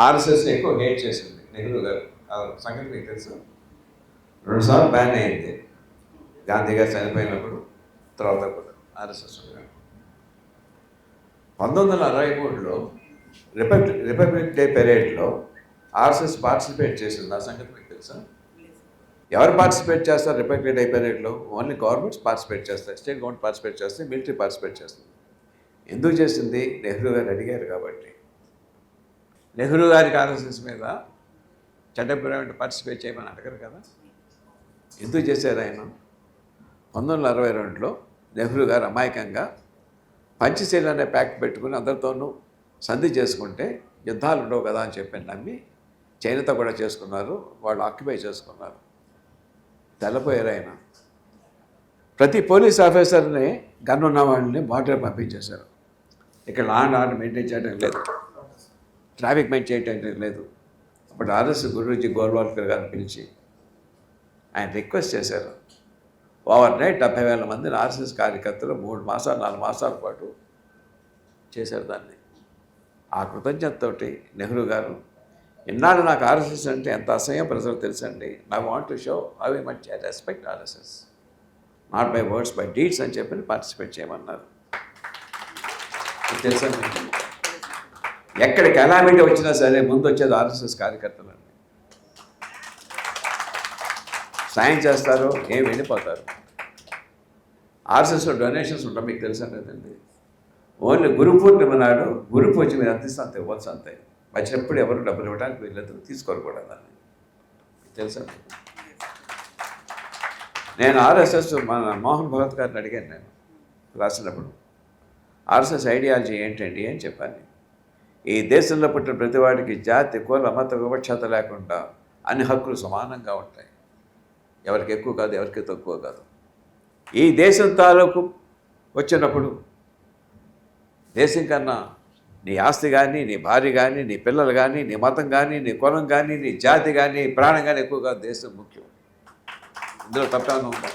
ఆర్ఎస్ఎస్ని ఎక్కువ హేట్ చేసింది నెహ్రూ గారు. ఆ సంగతి మీకు తెలుసు. 2 సార్లు బ్యాన్ అయింది గాంధీ గారు చనిపోయినప్పుడు, తర్వాత కూడా ఆర్ఎస్ఎస్. 1963లో రిపబ్లిక్ డే పెరేడ్లో ఆర్ఎస్ఎస్ పార్టిసిపేట్ చేసింది. ఆ సంగతి మీకు తెలుసా? ఎవరు పార్టిసిపేట్ చేస్తారు రిపబ్లిక్ డే పెరేడ్లో? ఓన్లీ గవర్నమెంట్స్ పార్టిసిపేట్ చేస్తాయి. స్టేట్ గవర్నమెంట్ పార్టిసిపేట్ చేస్తాయి, మిలిటరీ పార్టిసిపేట్ చేస్తుంది. ఎందుకు చేసింది? నెహ్రూ గారు అడిగారు కాబట్టి. నెహ్రూ గారికి ఆర్ఎస్ఎస్ మీద చట్టపరమైన పార్టిసిపేట్ చేయమని అడగరు కదా. ఎందుకు చేశారు ఆయన? 1962లో నెహ్రూ గారు అమాయకంగా పంచశీల అనే ప్యాక్ట్ పెట్టుకుని అందరితోనూ సంధి చేసుకుంటే యుద్ధాలు ఉండవు కదా అని చెప్పి నమ్మి చైనాతో కూడా చేసుకున్నారు. వాళ్ళు ఆక్యుపై చేసుకున్నారు. తెల్లపోయారు ఆయన. ప్రతి పోలీస్ ఆఫీసర్ని గన్ ఉన్న వాళ్ళని బార్డర్ పంపించేశారు. ఇక్కడ లా అండ్ ఆర్డర్ మెయింటైన్ చేయడం లేదు, ట్రాఫిక్ మెయింటైన్ చేయడం లేదు. అప్పుడు ఆర్ఎస్ గురూజీ గోల్వాల్కర్ గారిని పిలిచి ఆయన రిక్వెస్ట్ చేశారు. ఓవర్ నైట్ 70,000 మందిని ఆర్ఎస్ఎస్ కార్యకర్తలు 3 మాసాలు 4 మాసాల పాటు చేశారు దాన్ని. ఆ కృతజ్ఞతతోటి నెహ్రూ గారు, ఇన్నాళ్ళు నాకు ఆర్ఎస్ఎస్ అంటే ఎంత అసహ్యం ప్రజలు తెలుసండి, I want to show how much I respect RSS, not by words by deeds అని చెప్పి పార్టిసిపేట్ చేయమన్నారు. తెలుసండి, ఎక్కడ కెలామిటీ వచ్చినా సరే ముందు వచ్చేది ఆర్ఎస్ఎస్ కార్యకర్తలండి. సాయం చేస్తారు, ఏం వెళ్ళిపోతారు. ఆర్ఎస్ఎస్లో డొనేషన్స్ ఉంటాయి, మీకు తెలుసండి. ఓన్లీ గురు పూర్ణిమ నాడు గురు పూజ మీద ఎంత ఇస్తే అంత ఇవ్వచ్చు, అంతే. వచ్చినప్పుడు ఎవరు డబ్బులు ఇవ్వడానికి వీళ్ళతో తీసుకోరు కూడా దాన్ని. తెలుసా? నేను ఆర్ఎస్ఎస్ మన మోహన్ భగత్ గారిని అడిగాను, నేను రాసినప్పుడు ఆర్ఎస్ఎస్ ఐడియాలజీ ఏంటండి అని చెప్పాను. ఈ దేశంలో పుట్టిన ప్రతివాడికి జాతి కుల మత వివక్షత లేకుండా అన్ని హక్కులు సమానంగా ఉంటాయి. ఎవరికి ఎక్కువ కాదు, ఎవరికి తక్కువ కాదు. ఈ దేశం తాలూకు వచ్చినప్పుడు దేశం కన్నా నీ ఆస్తి కానీ, నీ భార్య కానీ, నీ పిల్లలు కానీ, నీ మతం కానీ, నీ కులం కానీ, నీ జాతి కానీ, ప్రాణం కానీ ఎక్కువ కాదు. దేశం ముఖ్యం. ఇందులో తప్పేమన్నా ఉందా?